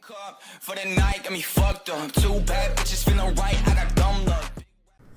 For the night, got me fucked up. Two bad bitches feeling right. I got dumb luck.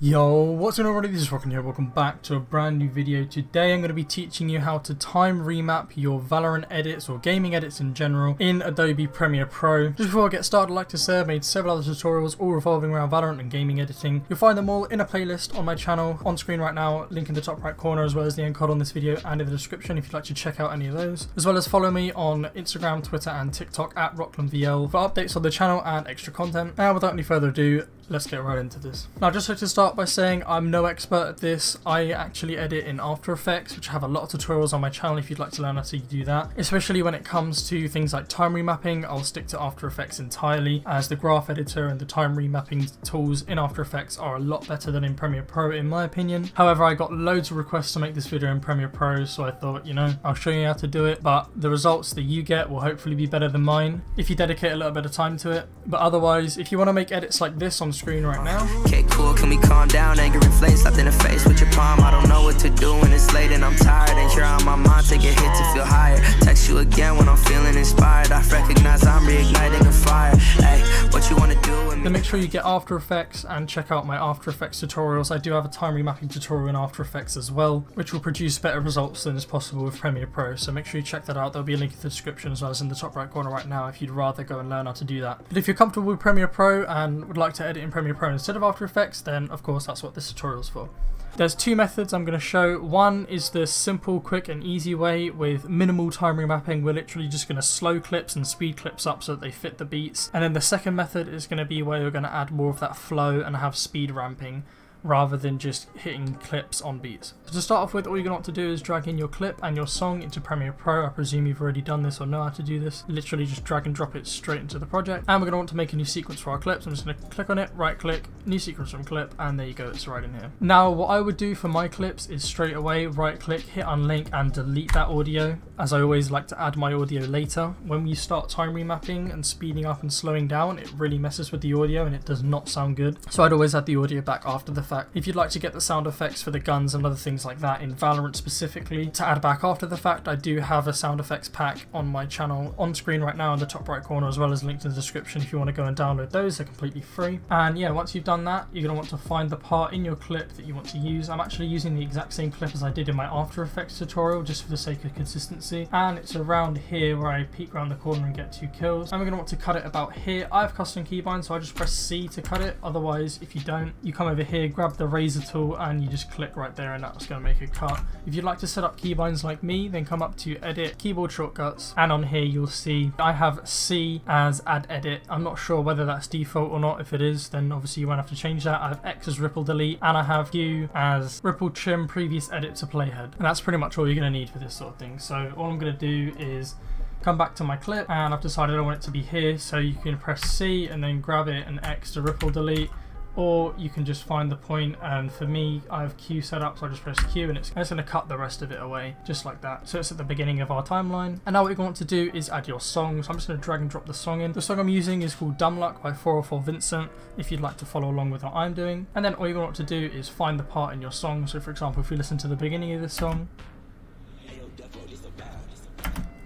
Yo, what's going on everybody? This is Rockin' here. Welcome back to a brand new video. Today I'm going to be teaching you how to time remap your Valorant edits or gaming edits in general in Adobe Premiere Pro. Just before I get started, I'd like to say I've made several other tutorials all revolving around Valorant and gaming editing. You'll find them all in a playlist on my channel, on screen right now, link in the top right corner, as well as the end card on this video and in the description if you'd like to check out any of those. As well as follow me on Instagram, Twitter and TikTok at RocklandVL for updates on the channel and extra content. Now without any further ado, let's get right into this. Now just like to start by saying I'm no expert at this. I actually edit in After Effects, which I have a lot of tutorials on my channel if you'd like to learn how to do that. Especially when it comes to things like time remapping, I'll stick to After Effects entirely, as the graph editor and the time remapping tools in After Effects are a lot better than in Premiere Pro in my opinion. However, I got loads of requests to make this video in Premiere Pro, so I thought, you know, I'll show you how to do it, but the results that you get will hopefully be better than mine if you dedicate a little bit of time to it. But otherwise, if you want to make edits like this on screen right now. Okay, cool, can we calm down? Anger and flame slapped in the face with your palm. I don't know what to do when it's late and I'm tired. And you're on my mind, take a hit to feel higher. Text you again when I'm feeling inspired. I recognize I'm reigniting a fire. Hey, what you want to do with me? Then make sure you get After Effects and check out my After Effects tutorials. I do have a time remapping tutorial in After Effects as well, which will produce better results than is possible with Premiere Pro. So make sure you check that out. There'll be a link in the description as well as in the top right corner right now if you'd rather go and learn how to do that. But if you're comfortable with Premiere Pro and would like to edit in Premiere Pro instead of After Effects, then of course that's what this tutorial is for. There's two methods I'm going to show. One is the simple, quick and easy way with minimal time remapping. We're literally just going to slow clips and speed clips up so that they fit the beats. And then the second method is going to be where you're going to add more of that flow and have speed ramping, rather than just hitting clips on beats. So to start off with, all you're going to want to do is drag in your clip and your song into Premiere Pro. I presume you've already done this or know how to do this. Literally just drag and drop it straight into the project. And we're going to want to make a new sequence for our clips. I'm just going to click on it, right click, new sequence from clip, and there you go, it's right in here. Now what I would do for my clips is straight away right click, hit unlink and delete that audio, as I always like to add my audio later. When we start time remapping and speeding up and slowing down, it really messes with the audio and it does not sound good. So I'd always add the audio back after the fact. If you'd like to get the sound effects for the guns and other things like that in Valorant specifically to add back after the fact, I do have a sound effects pack on my channel on screen right now in the top right corner, as well as linked in the description if you want to go and download those. They're completely free. And yeah, once you've done that, you're going to want to find the part in your clip that you want to use. I'm actually using the exact same clip as I did in my After Effects tutorial just for the sake of consistency, and it's around here where I peek around the corner and get 2 kills. And we're going to want to cut it about here. I have custom keybinds, so I just press C to cut it. Otherwise, if you don't, you come over here, grab the razor tool and you just click right there and that's going to make a cut. If you'd like to set up keybinds like me, then come up to edit, keyboard shortcuts, and on here you'll see I have C as add edit. I'm not sure whether that's default or not. If it is, then obviously you won't have to change that. I have X as ripple delete, and I have Q as ripple trim previous edit to playhead. And that's pretty much all you're going to need for this sort of thing. So all I'm going to do is come back to my clip, and I've decided I want it to be here, so you can press C and then grab it and X to ripple delete, or you can just find the point, and for me I have Q set up, so I just press Q and it's going to cut the rest of it away just like that. So it's at the beginning of our timeline. And now what you're going to want to do is add your song. So I'm just going to drag and drop the song in. The song I'm using is called Dumb Luck by 404 Vincent, if you'd like to follow along with what I'm doing. And then all you're going to want to do is find the part in your song. So for example, if we listen to the beginning of this song,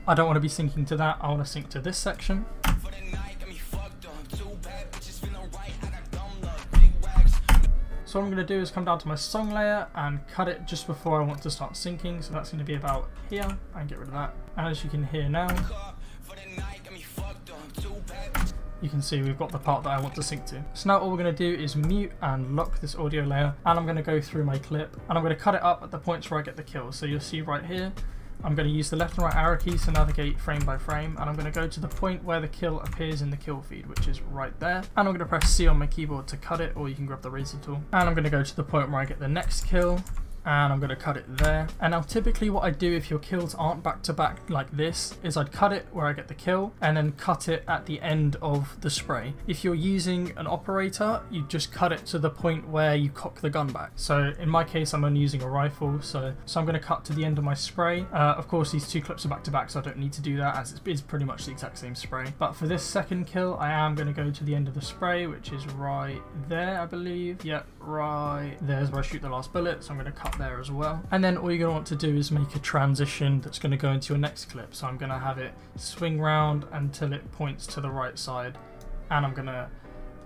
I don't want to be syncing to that, I want to sync to this section. So what I'm going to do is come down to my song layer and cut it just before I want to start syncing. So that's going to be about here, and get rid of that. And as you can hear now, you can see we've got the part that I want to sync to. So now all we're going to do is mute and lock this audio layer, and I'm going to go through my clip and I'm going to cut it up at the points where I get the kills. So you'll see right here, I'm going to use the left and right arrow keys to navigate frame by frame, and I'm going to go to the point where the kill appears in the kill feed, which is right there. And I'm going to press C on my keyboard to cut it, or you can grab the razor tool. And I'm going to go to the point where I get the next kill, and I'm going to cut it there. And now typically what I do if your kills aren't back to back like this is I'd cut it where I get the kill and then cut it at the end of the spray. If you're using an operator, you just cut it to the point where you cock the gun back. So in my case, I'm only using a rifle, so I'm going to cut to the end of my spray. Of course these 2 clips are back to back, so I don't need to do that as it's pretty much the exact same spray. But for this second kill, I am going to go to the end of the spray, which is right there, I believe. Yep, right there's where I shoot the last bullet, so I'm going to cut there as well. And then all you're going to want to do is make a transition that's going to go into your next clip. So I'm going to have it swing round until it points to the right side, and I'm going to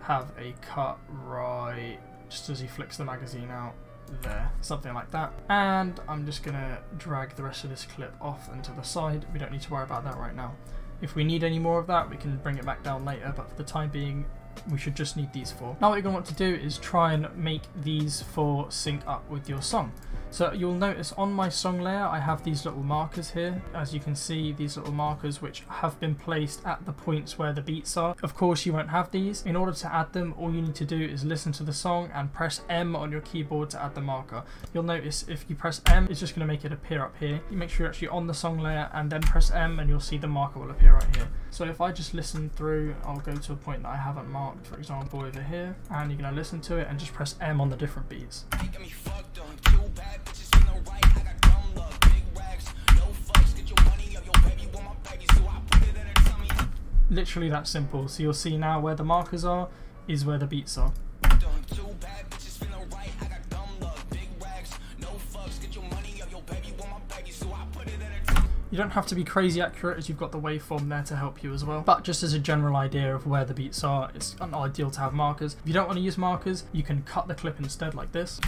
have a cut right just as he flicks the magazine out there, something like that. And I'm just going to drag the rest of this clip off and to the side. We don't need to worry about that right now. If we need any more of that, we can bring it back down later, but for the time being, we should just need these four. Now what you're going to want to do is try and make these four sync up with your song. So you'll notice on my song layer I have these little markers here. As you can see, these little markers which have been placed at the points where the beats are. Of course you won't have these. In order to add them, all you need to do is listen to the song and press M on your keyboard to add the marker. You'll notice if you press M, it's just going to make it appear up here. You make sure you're actually on the song layer and then press M, and you'll see the marker will appear right here. So if I just listen through, I'll go to a point that I haven't marked, for example over here, and you're going to listen to it and just press M on the different beats. Literally that simple. So you'll see now where the markers are is where the beats are. You don't have to be crazy accurate, as you've got the waveform there to help you as well. But just as a general idea of where the beats are, it's ideal to have markers. If you don't want to use markers, you can cut the clip instead like this.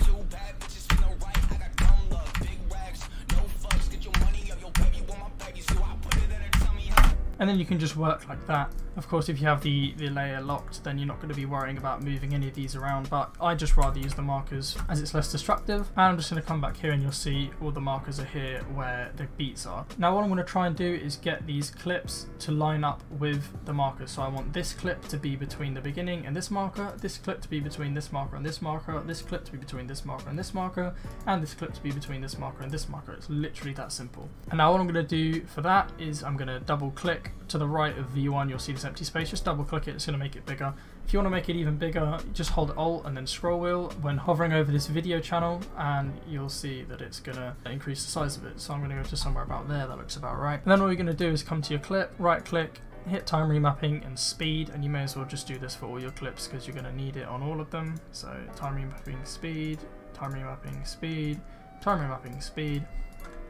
And then you can just work like that. Of course, if you have the layer locked, then you're not going to be worrying about moving any of these around, but I just rather use the markers as it's less destructive. And I'm just going to come back here and you'll see all the markers are here where the beats are. Now what I'm going to try and do is get these clips to line up with the markers. So I want this clip to be between the beginning and this marker, this clip to be between this marker and this marker, this clip to be between this marker and this marker, and this clip to be between this marker and this marker. It's literally that simple. And now what I'm going to do for that is I'm going to double click to the right of V1. You'll see this empty space. Just double click it, it's going to make it bigger. If you want to make it even bigger, just hold Alt and then scroll wheel when hovering over this video channel, and you'll see that it's going to increase the size of it. So I'm going to go to somewhere about there. That looks about right. And then all you're going to do is come to your clip, right click, hit time remapping and speed, and you may as well just do this for all your clips because you're going to need it on all of them. So time remapping speed, time remapping speed, time remapping speed.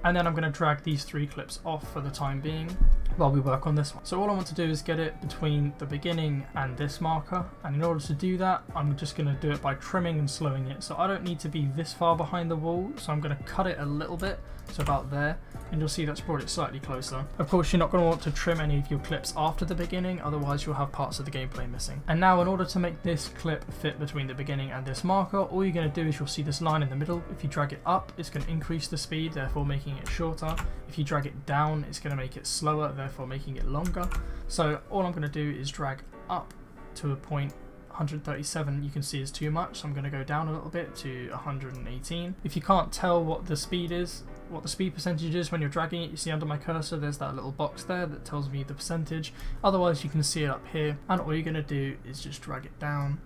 And then I'm going to drag these three clips off for the time being while we work on this one. So all I want to do is get it between the beginning and this marker, and in order to do that I'm just going to do it by trimming and slowing it. So I don't need to be this far behind the wall, so I'm going to cut it a little bit, so about there, and you'll see that's brought it slightly closer. Of course you're not going to want to trim any of your clips after the beginning, otherwise you'll have parts of the gameplay missing. And now in order to make this clip fit between the beginning and this marker, all you're going to do is you'll see this line in the middle. If you drag it up, it's going to increase the speed, therefore making it shorter. If you drag it down, it's going to make it slower, therefore making it longer. So all I'm going to do is drag up to a point 137 you can see is too much, so I'm going to go down a little bit to 118. If you can't tell what the speed is, what the speed percentage is when you're dragging it, you see under my cursor there's that little box there that tells me the percentage. Otherwise you can see it up here, and all you're going to do is just drag it down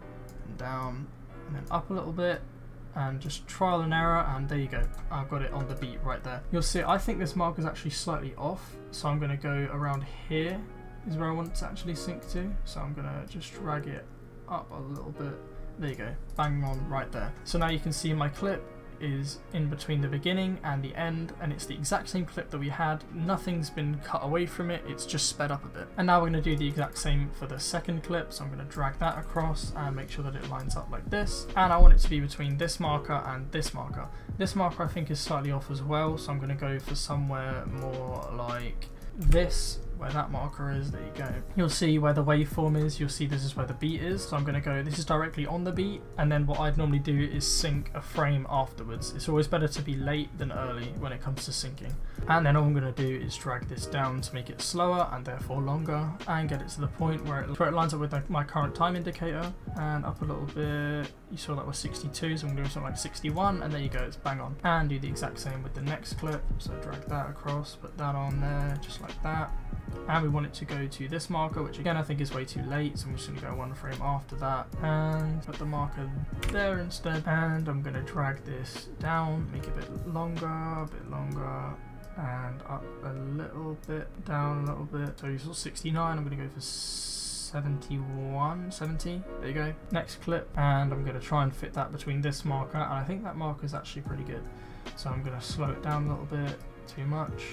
and down and then up a little bit, and just trial and error, and there you go, I've got it on the beat right there. You'll see I think this marker is actually slightly off, so I'm going to go around here is where I want it to actually sync to. So I'm going to just drag it up a little bit. There you go, bang on right there. So now you can see my clip is in between the beginning and the end, and it's the exact same clip that we had. Nothing's been cut away from it, it's just sped up a bit. And now we're going to do the exact same for the second clip, so I'm going to drag that across and make sure that it lines up like this, and I want it to be between this marker and this marker. This marker I think is slightly off as well, so I'm going to go for somewhere more like this, where that marker is. There you go. You'll see where the waveform is, you'll see this is where the beat is, so I'm going to go, this is directly on the beat, and then what I'd normally do is sync a frame afterwards. It's always better to be late than early when it comes to syncing. And then all I'm going to do is drag this down to make it slower and therefore longer, and get it to the point where it lines up with my current time indicator, and up a little bit. You saw that was 62, so I'm going to do something like 61, and there you go, it's bang on. And do the exact same with the next clip, so drag that across, put that on there, just like that. And we want it to go to this marker, which again I think is way too late, so I'm just going to go one frame after that and put the marker there instead. And I'm going to drag this down, make it a bit longer, and up a little bit, down a little bit. So you saw 69, I'm going to go for 71, 70, there you go. Next clip, and I'm going to try and fit that between this marker, and I think that marker is actually pretty good. So I'm going to slow it down a little bit, too much.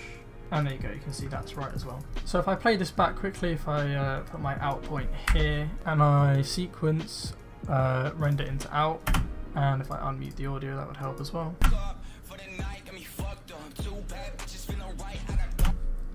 And there you go, you can see that's right as well. So if I play this back quickly, if I put my out point here and I sequence render into out, and if I unmute the audio, that would help as well.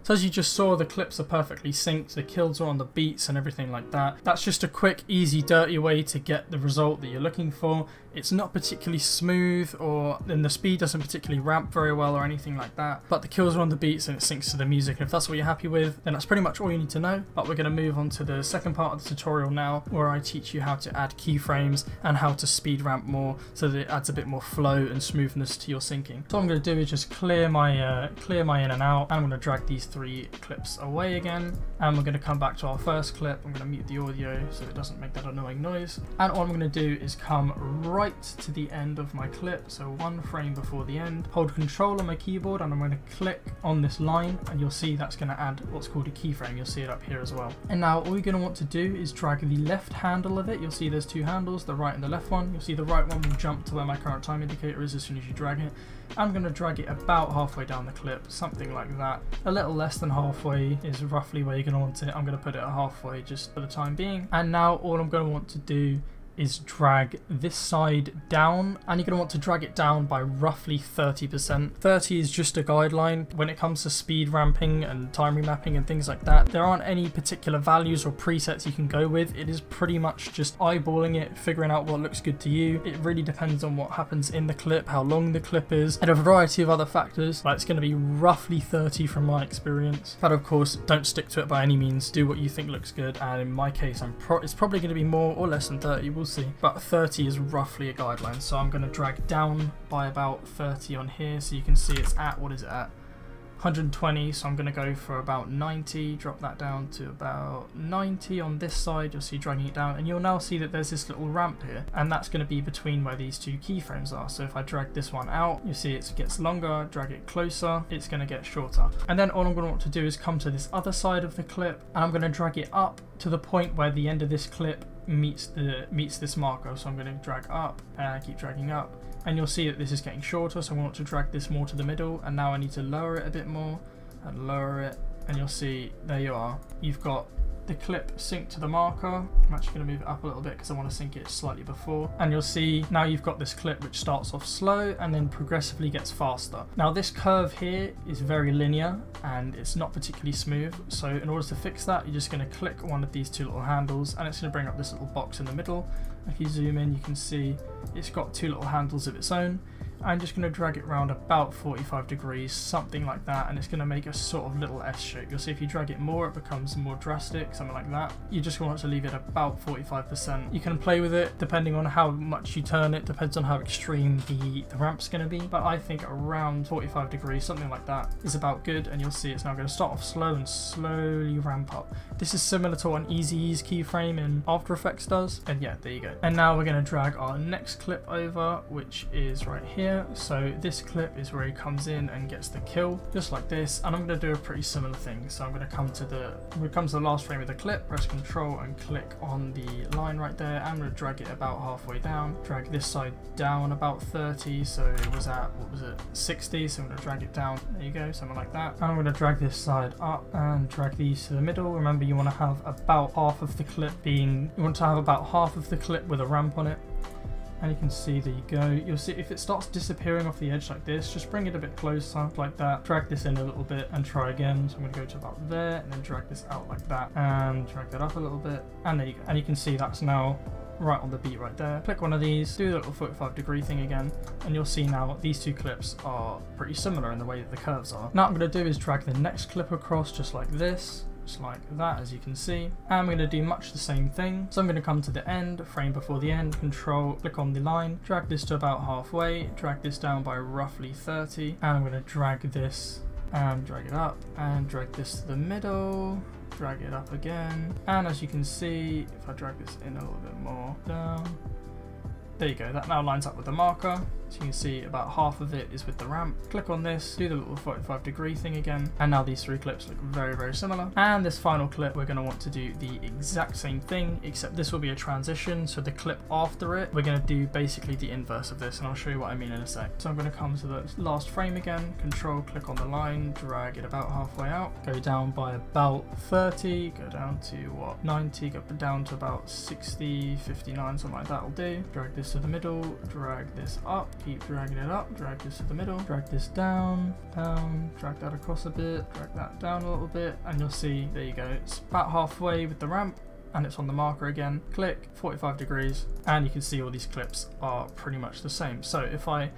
So as you just saw, the clips are perfectly synced, the kills are on the beats and everything like that. That's just a quick, easy, dirty way to get the result that you're looking for. It's not particularly smooth, and the speed doesn't particularly ramp very well or anything like that, but the kills are on the beats and it syncs to the music, and if that's what you're happy with, then that's pretty much all you need to know. But we're going to move on to the second part of the tutorial now, where I teach you how to add keyframes and how to speed ramp more so that it adds a bit more flow and smoothness to your syncing. So what I'm going to do is just clear my in and out, and I'm going to drag these 3 clips away again, and we're going to come back to our first clip. I'm going to mute the audio so it doesn't make that annoying noise, and all I'm going to do is come right to the end of my clip, so 1 frame before the end, hold Control on my keyboard, and I'm going to click on this line, and you'll see that's going to add what's called a keyframe. You'll see it up here as well. And now all you're going to want to do is drag the left handle of it. You'll see there's 2 handles, the right and the left one. You'll see the right one will jump to where my current time indicator is as soon as you drag it. I'm going to drag it about halfway down the clip, something like that. A little less than halfway is roughly where you're going to want it. I'm going to put it at halfway just for the time being. And now all I'm going to want to do is drag this side down, and you're going to want to drag it down by roughly 30%. 30 is just a guideline when it comes to speed ramping and time remapping and things like that. There aren't any particular values or presets you can go with. It is pretty much just eyeballing it, figuring out what looks good to you. It really depends on what happens in the clip, how long the clip is, and a variety of other factors, but it's going to be roughly 30 from my experience. But of course, don't stick to it by any means. Do what you think looks good, and in my case, it's probably going to be more or less than 30. We'll see, but 30 is roughly a guideline. So I'm going to drag down by about 30 on here, so you can see it's at, what is it at, 120, so I'm going to go for about 90, drop that down to about 90 on this side. You'll see dragging it down, and you'll now see that there's this little ramp here, and that's going to be between where these 2 keyframes are. So if I drag this one out, you see it gets longer, drag it closer, it's going to get shorter. And then all I'm going to want to do is come to this other side of the clip, and I'm going to drag it up to the point where the end of this clip meets this marker. So I'm going to drag up and keep dragging up, and you'll see that this is getting shorter, so I want to drag this more to the middle, and now I need to lower it a bit more and lower it, and you'll see there you are. You've got the clip synced to the marker. I'm actually going to move it up a little bit because I want to sync it slightly before, and you'll see now you've got this clip which starts off slow and then progressively gets faster. Now this curve here is very linear and it's not particularly smooth, so in order to fix that, you're just going to click one of these 2 little handles, and it's going to bring up this little box in the middle. If you zoom in, you can see it's got 2 little handles of its own. I'm just going to drag it around about 45 degrees, something like that, and it's going to make a sort of little S shape. You'll see if you drag it more, it becomes more drastic, something like that. You just want to leave it about 45%. You can play with it depending on how much you turn it, depends on how extreme the ramp's going to be, but I think around 45 degrees, something like that, is about good, and you'll see it's now going to start off slow and slowly ramp up. This is similar to what an Easy Ease keyframe in After Effects does, and yeah, there you go. And now we're going to drag our next clip over, which is right here. So this clip is where he comes in and gets the kill, just like this, and I'm going to do a pretty similar thing. So I'm going to come to the last frame of the clip, press Control and click on the line right there. I'm going to drag it about halfway down, drag this side down about 30, so it was at, what was it, 60, so I'm going to drag it down, there you go, something like that. And I'm going to drag this side up and drag these to the middle. Remember, you want to have about half of the clip with a ramp on it. And you can see, there you go. You'll see if it starts disappearing off the edge like this, just bring it a bit closer like that, drag this in a little bit and try again. So I'm going to go to about there and then drag this out like that and drag that up a little bit, and there you go. And you can see that's now right on the beat right there. Click one of these, do the little 45-degree thing again, and you'll see now these 2 clips are pretty similar in the way that the curves are. Now what I'm going to do is drag the next clip across just like this, just like that, as you can see, and I'm going to do much the same thing. So I'm going to come to the end, frame before the end, Control, click on the line, drag this to about halfway, drag this down by roughly 30, and I'm going to drag this and drag it up and drag this to the middle, drag it up again, and as you can see, if I drag this in a little bit more down, there you go, that now lines up with the marker. So you can see about half of it is with the ramp. Click on this, do the little 45-degree thing again, and now these three clips look very, very similar. And this final clip, we're going to want to do the exact same thing, except this will be a transition. So the clip after it, we're going to do basically the inverse of this, and I'll show you what I mean in a sec. So I'm going to come to the last frame again, control click on the line, drag it about halfway out, go down by about 30, go down to what, 90, go down to about 60, 59, something like that will do. Drag this to the middle, drag this up, keep dragging it up, drag this to the middle, drag this down, drag that across a bit, drag that down a little bit, and you'll see, there you go, it's about halfway with the ramp, and it's on the marker again. Click 45 degrees, and you can see all these clips are pretty much the same. So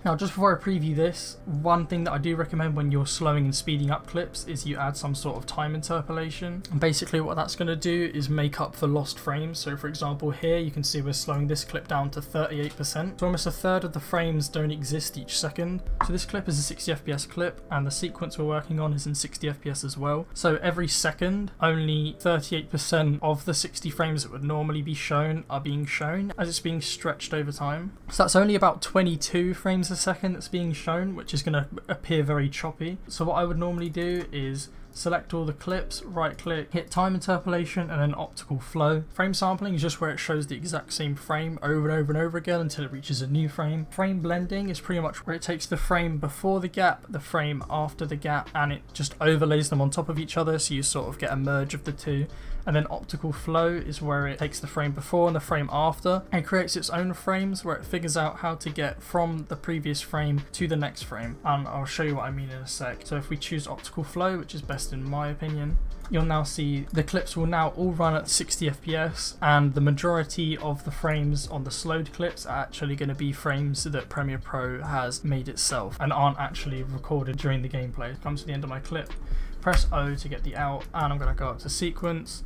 now just before I preview this, one thing that I do recommend when you're slowing and speeding up clips is you add some sort of time interpolation. And basically what that's going to do is make up for lost frames. So for example here, you can see we're slowing this clip down to 38%. So almost a third of the frames don't exist each second. So this clip is a 60 FPS clip, and the sequence we're working on is in 60 FPS as well. So every second, only 38% of the 60 frames that would normally be shown are being shown, as it's being stretched over time. So that's only about 22 frames a second that's being shown, which is going to appear very choppy. So what I would normally do is select all the clips, right click, hit time interpolation, and then optical flow. Frame sampling is just where it shows the exact same frame over and over and over again until it reaches a new frame. Frame blending is pretty much where it takes the frame before the gap, the frame after the gap, and it just overlays them on top of each other, so you sort of get a merge of the two. And then optical flow is where it takes the frame before and the frame after and creates its own frames where it figures out how to get from the previous frame to the next frame. And I'll show you what I mean in a sec. So if we choose optical flow, which is best in my opinion, you'll now see the clips will now all run at 60 FPS, and the majority of the frames on the slowed clips are actually going to be frames that Premiere Pro has made itself and aren't actually recorded during the gameplay. Come to the end of my clip, press O to get the out, and I'm going to go up to sequence,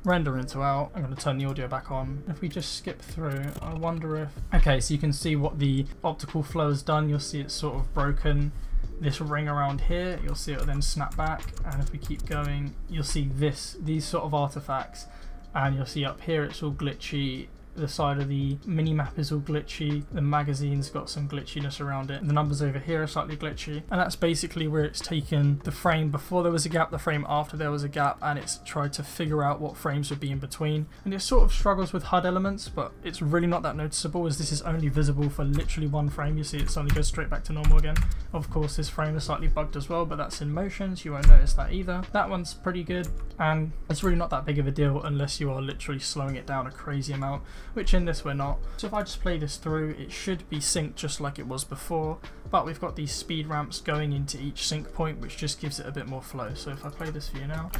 render into out. I'm going to turn the audio back on. If we just skip through, I wonder if... Okay, so you can see what the optical flow has done. You'll see it's sort of broken this ring around here. You'll see it will then snap back, and if we keep going, you'll see these sort of artifacts, and you'll see up here it's all glitchy. The side of the mini map is all glitchy, the magazine's got some glitchiness around it, the numbers over here are slightly glitchy, and that's basically where it's taken the frame before there was a gap, the frame after there was a gap, and it's tried to figure out what frames would be in between. And it sort of struggles with HUD elements, but it's really not that noticeable, as this is only visible for literally one frame. You see it suddenly goes straight back to normal again. Of course this frame is slightly bugged as well, but that's in motion, so you won't notice that either. That one's pretty good, and it's really not that big of a deal unless you are literally slowing it down a crazy amount, which in this we're not. So if I just play this through, it should be synced just like it was before, but we've got these speed ramps going into each sync point, which just gives it a bit more flow. So if I play this for you now,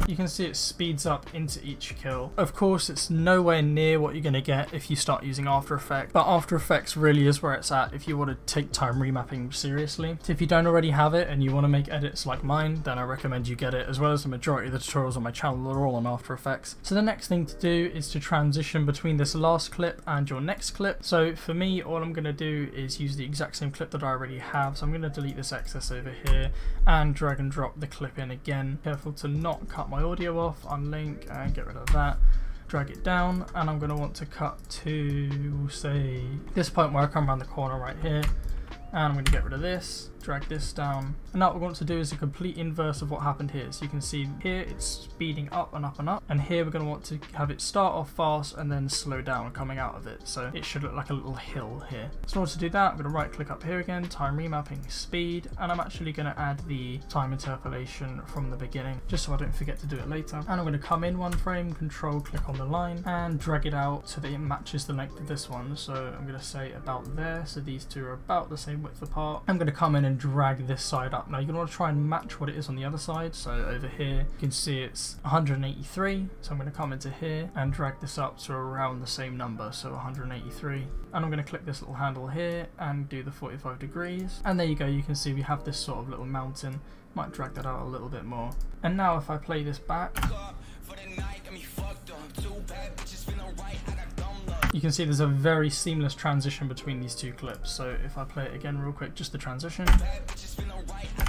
you can see it speeds up into each kill. Of course, it's nowhere near what you're going to get if you start using After Effects, but After Effects really is where it's at if you want to take time remapping seriously. So if you don't already have it and you want to make edits like mine, then I recommend you get it, as well as the majority of the tutorials on my channel are all on After Effects. So the next thing to do is to transition between this last clip and your next clip. So for me, all I'm going to do is use the exact same clip that I already have. So I'm going to delete this excess over here and drag and drop the clip in again. Careful to not cut my audio off, unlink and get rid of that, drag it down, and I'm going to want to cut to, say, this point where I come around the corner right here, and I'm going to get rid of this, drag this down, and now what we want to do is a complete inverse of what happened here. So you can see here it's speeding up and up and up, and here we're going to want to have it start off fast and then slow down coming out of it, so it should look like a little hill here. So in order to do that, I'm going to right click up here again, time remapping speed, and I'm actually going to add the time interpolation from the beginning just so I don't forget to do it later. And I'm going to come in one frame, control click on the line and drag it out so that it matches the length of this one. So I'm going to say about there, so these two are about the same width apart. I'm going to come in and drag this side up. Now you're going to want to try and match what it is on the other side. So over here you can see it's 183, so I'm going to come into here and drag this up to around the same number, so 183, and I'm going to click this little handle here and do the 45 degrees, and there you go. You can see we have this sort of little mountain. Might drag that out a little bit more. And now if I play this back, you can see there's a very seamless transition between these two clips. So if I play it again real quick, just the transition.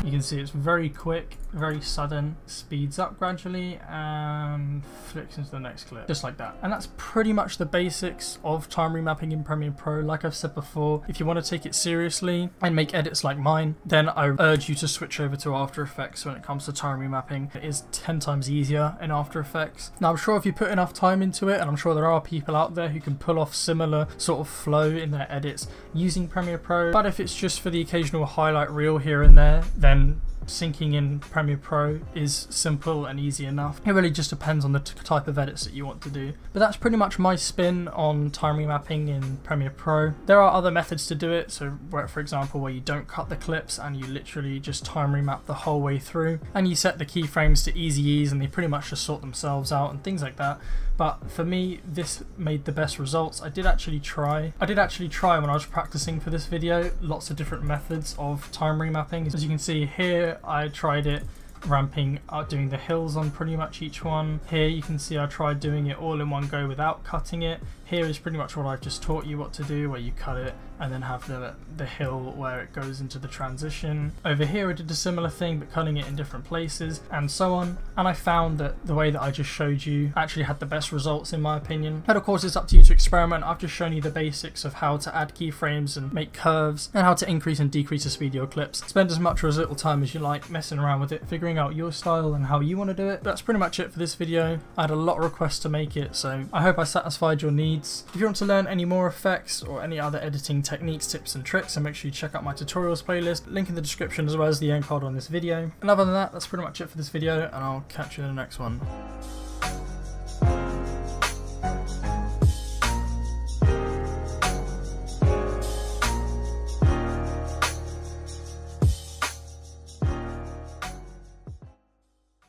You can see it's very quick, very sudden, speeds up gradually and flicks into the next clip, just like that. And that's pretty much the basics of time remapping in Premiere Pro. Like I've said before, if you want to take it seriously and make edits like mine, then I urge you to switch over to After Effects when it comes to time remapping. It is 10 times easier in After Effects. Now I'm sure if you put enough time into it, and I'm sure there are people out there who can pull off similar sort of flow in their edits using Premiere Pro, but if it's just for the occasional highlight reel here and there, then syncing in Premiere Pro is simple and easy enough. It really just depends on the type of edits that you want to do. But that's pretty much my spin on time remapping in Premiere Pro. There are other methods to do it, so for example where you don't cut the clips and you literally just time remap the whole way through, and you set the keyframes to easy ease and they pretty much just sort themselves out and things like that. But for me, this made the best results. I did actually try when I was practicing for this video lots of different methods of time remapping. As you can see here, I tried it ramping out, doing the hills on pretty much each one. Here you can see I tried doing it all in one go without cutting it. Here is pretty much what I've just taught you what to do, where you cut it and then have the hill where it goes into the transition. Over here I did a similar thing but cutting it in different places and so on, and I found that the way that I just showed you actually had the best results in my opinion. But of course it's up to you to experiment. I've just shown you the basics of how to add keyframes and make curves and how to increase and decrease the speed of your clips. Spend as much or as little time as you like messing around with it, figuring out your style and how you want to do it. But that's pretty much it for this video. I had a lot of requests to make it, so I hope I satisfied your needs. If you want to learn any more effects or any other editing techniques, tips and tricks, then make sure you check out my tutorials playlist, link in the description as well as the end card on this video. And other than that, that's pretty much it for this video, and I'll catch you in the next one.